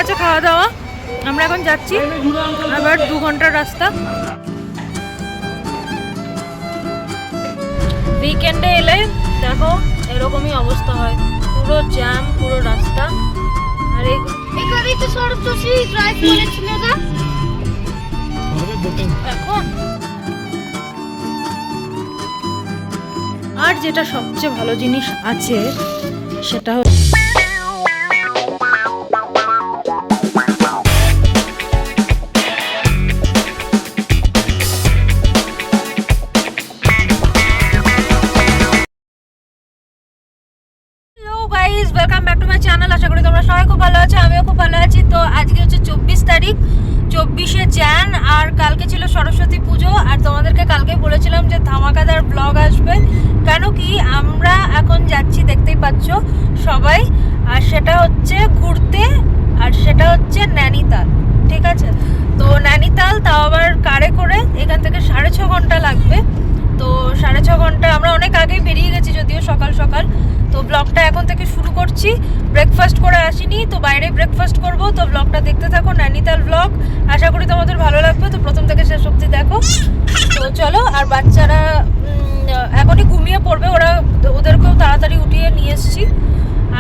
গেছে খাওয়া দাওয়া, আমরা এখন যাচ্ছি আবার 2 ঘন্টার রাস্তা। উইকেন্ডে এলে দেখো এরকমই অবস্থা হয়, পুরো জ্যাম, পুরো রাস্তা। আর এখানেই তো সরস্বতী ড্রাইভ করেছিল না এখন। আর যেটা সবচেয়ে ভালো জিনিস আছে সেটা হচ্ছে welcome back to my channel. আশা করি তোমরা সবাই খুব ভালো আছো, আমিও খুব ভালো আছি। তো আজকে হচ্ছে 24 তারিখ, 24শে জ্যান, আর কালকে ছিল সরস্বতী পুজো। আর তোমাদেরকে কালকে বলেছিলাম যে ধামাকাদার ব্লগ আসবে, কেন কি আমরা এখন যাচ্ছি দেখতেই পাচ্ছ সবাই, আর সেটা হচ্ছে ঘুরতে, আর সেটা হচ্ছে নৈনিতাল। ঠিক আছে, তো নৈনিতাল তাও আবার কারে করে, এখান থেকে 6.5 ঘন্টা লাগবে। তো 6.5 ঘন্টা, আমরা অনেক আগেই বেরিয়ে গেছি যদিও সকাল সকাল। তো ব্লগটা এখন থেকে শুরু করছি, ব্রেকফাস্ট করে আসিনি, তো বাইরে ব্রেকফাস্ট করব। তো ব্লগটা দেখতে থাকো, নৈনিতাল ব্লগ, আশা করি তোমাদের ভালো লাগবে। তো প্রথম থেকে শেষ অবধি দেখো। তো চলো। আর বাচ্চারা এখনই ঘুমিয়ে পড়বে, ওদেরকেও তাড়াতাড়ি উঠিয়ে নিয়ে এসেছি,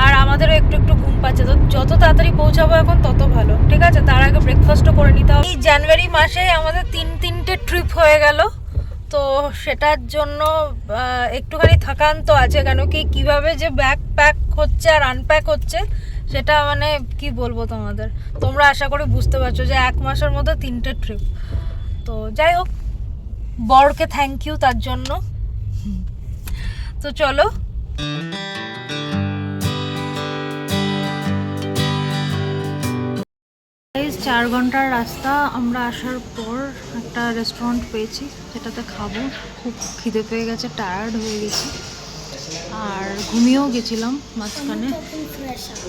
আর আমাদেরও একটু একটু ঘুম পাচ্ছে। তো যত তাড়াতাড়ি পৌঁছাবো এখন তত ভালো। ঠিক আছে, তার আগে ব্রেকফাস্টও করে নিতে হবে। এই জানুয়ারি মাসে আমাদের তিনটে ট্রিপ হয়ে গেল, তো সেটার জন্য একটুখানি থাকান্ত আছে। কেন কি কীভাবে যে ব্যাগ প্যাক হচ্ছে আর আনপ্যাক হচ্ছে সেটা মানে কি বলবো তোমাদের, তোমরা আশা করি বুঝতে পারছো যে 1 মাসের মধ্যে 3টে ট্রিপ। তো যাই হোক, বরকে থ্যাংক ইউ তার জন্য। তো চলো। 4 ঘন্টার রাস্তা। আমরা আসার পর একটা রেস্টুরেন্ট পেয়েছি যেটাতে খাবো, খুব খিদে পেয়ে গেছে, টায়ার্ড হয়ে গেছি, আর ঘুমিয়েও গেছিলাম মাঝখানে।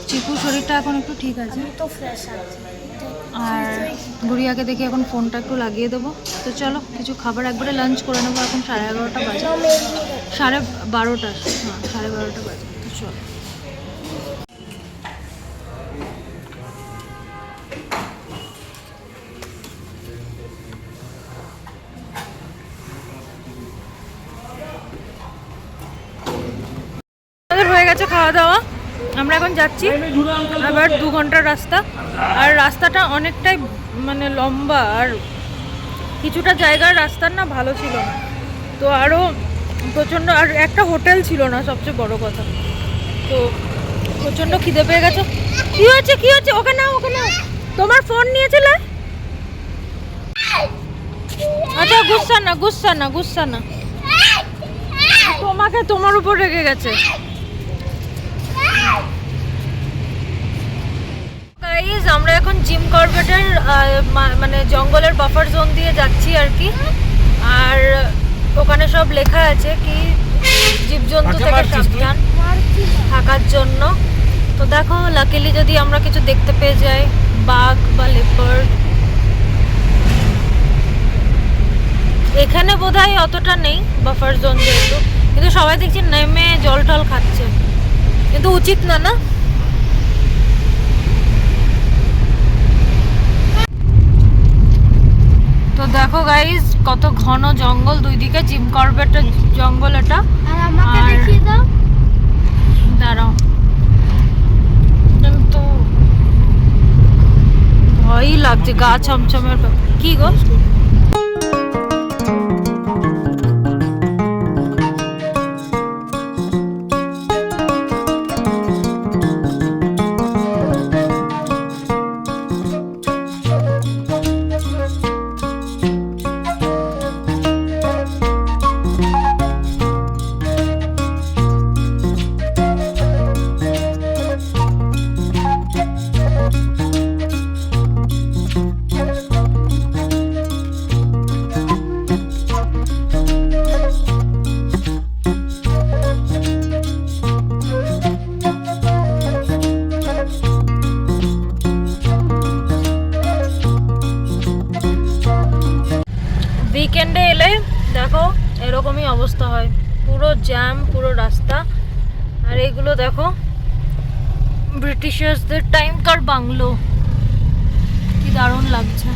চিকু শরীরটা এখন একটু ঠিক আছে, আর গুড়িয়াকে দেখি এখন ফোনটা একটু লাগিয়ে দেবো। তো চলো কিছু খাবার, একবারে লাঞ্চ করে নেবো। এখন 11:30 বাজে, 12:30, হ্যাঁ 12:30 বাজে। তো চলো। হয়ে গেছে খাওয়া দাওয়া, আমরা এখন যাচ্ছি আবার 2 ঘন্টার রাস্তা। আর রাস্তাটা অনেকটাই মানে লম্বা, আর কিছুটা জায়গার রাস্তার না ভালো ছিল না, তো আরও প্রচণ্ড, আর একটা হোটেল ছিল না সবচেয়ে বড় কথা। তো প্রচণ্ড খিদে পেয়ে গেছে। কি হয়েছে কি হয়েছে? ওকে নাও, ওকে নাও, তোমার ফোন নিয়েছিলে? আচ্ছা গুস্সা না, গুস্সা না, গুস্সা না, তোমাকে তোমার উপর রেগে গেছে। গাইস, আমরা এখন জিম কর্বেটের মানে জঙ্গলের বাফার জোন দিয়ে যাচ্ছি আর কি। আর ওখানে সব লেখা আছে কি জীবজন্তু থেকে সাবধান থাকার জন্য। তো দেখো, লাকিলি যদি আমরা কিছু দেখতে পেয়ে যাই, বাঘ বা লেপার্ড। এখানে বোধহয় অতটা নেই বাফার জোন যেহেতু, কিন্তু সবাই দেখছি নেমে জল টল খাচ্ছে, কিন্তু উচিত না, না? তো দেখো গাইস, কত ঘন জঙ্গল দুই দিকে, জিম কর্বেটের জঙ্গল এটা। আর আমাকে দেখিয়ে দাও। দাঁড়াও, কিন্তু ভয়ই লাগছে, গা ছমছমের। কি গো? উইকেন্ডে এলে দেখো এরকমই অবস্থা হয়, পুরো জ্যাম, পুরো রাস্তা। আর এইগুলো দেখো ব্রিটিশার্সদের টাইমকার বাংলো, দারুণ লাগছে।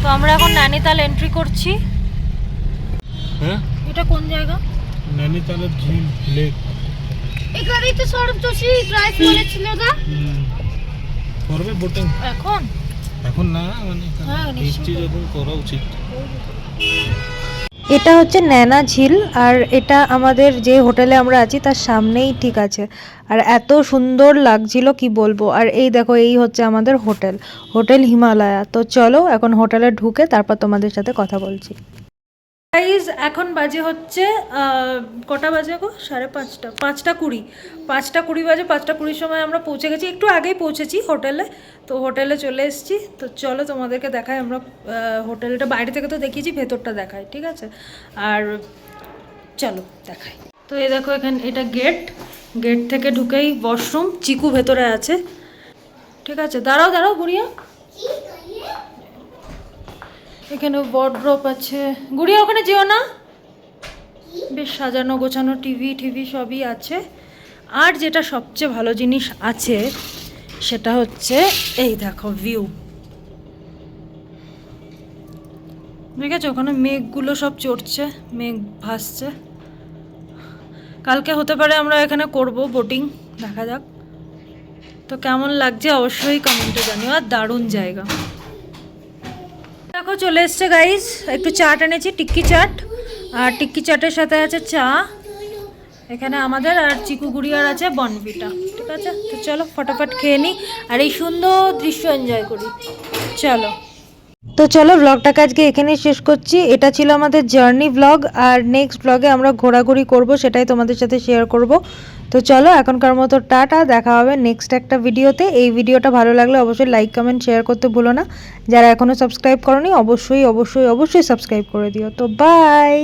তো আমরা এখন নৈনিতাল এন্ট্রি করছি। হ্যাঁ, এটা কোন জায়গা? নৈনিতালের ঝিল লেক। এখানেই তো সৌরভ যোশী ড্রাইভ করেছিল না? করবে বোটিং এখন এখন না, মানে হ্যাঁ, নিশ্চয়ই নিশ্চয়ই যখন করা উচিত। এটা হচ্ছে নৈনা ঝিল, আর এটা আমাদের যে হোটেলে আমরা আছি তার সামনেই ঠিক আছে। আর এত সুন্দর লাগছিল কি বলবো। আর এই দেখো, এই হচ্ছে আমাদের হোটেল, হোটেল হিমালয়া। তো চলো এখন হোটেলে ঢুকে তারপর তোমাদের সাথে কথা বলছি। গাইজ এখন বাজে হচ্ছে কটা বাজে গো? 5:30, 5:20, 5:20 বাজে। 5:20 সময় আমরা পৌঁছে গেছি, একটু আগেই পৌঁছেছি হোটেলে। তো হোটেলে চলে এসেছি। তো চলো তোমাদেরকে দেখাই। আমরা হোটেলটা বাইরে থেকে তো দেখিয়েছি, ভেতরটা দেখাই, ঠিক আছে? আর চলো দেখাই। তো এই দেখো, এখানে এটা গেট, গেট থেকে ঢুকেই ওয়াশরুম। চিকু ভেতরে আছে, ঠিক আছে? দাঁড়াও দাঁড়াও গুড়িয়া, এখানে ওয়ার্ড্রপ আছে। গুড়িয়া ওখানে যেও না, বেশ সাজানো গোছানো, টিভি সবই আছে। আর যেটা সবচেয়ে ভালো জিনিস আছে সেটা হচ্ছে এই দেখো ভিউ, ঠিক আছে? ওখানে মেঘগুলো সব চড়ছে, মেঘ ভাসছে। কালকে হতে পারে আমরা এখানে করব বোটিং, দেখা যাক। তো কেমন লাগছে অবশ্যই কমেন্টে জানিও। আর দারুণ জায়গা। দেখো চলে এসছে গাইস, একটু চাট এনেছি, টিক্কি চাট। আর টিক্কি চাটের সাথে আছে চা এখানে আমাদের, আর চিকু গুড়িয়ার আছে বনভিটা, ঠিক আছে? তো চলো ফটাফট খেয়ে নিই আর এই সুন্দর দৃশ্য এনজয় করি। চলো। তো চলো ব্লগটাকে আজকে এখানেই শেষ করছি। এটা ছিল আমাদের জার্নি ব্লগ, আর নেক্সট ব্লগে আমরা ঘোরাঘুরি করব, সেটাই তোমাদের সাথে শেয়ার করব। তো চলো এখনকার মতো টাটা, দেখা হবে নেক্সট একটা ভিডিওতে। এই ভিডিওটা ভালো লাগলে অবশ্যই লাইক কমেন্ট শেয়ার করতে ভুলো না। যারা এখনও সাবস্ক্রাইব করোনি অবশ্যই অবশ্যই অবশ্যই সাবস্ক্রাইব করে দিও। তো বাই।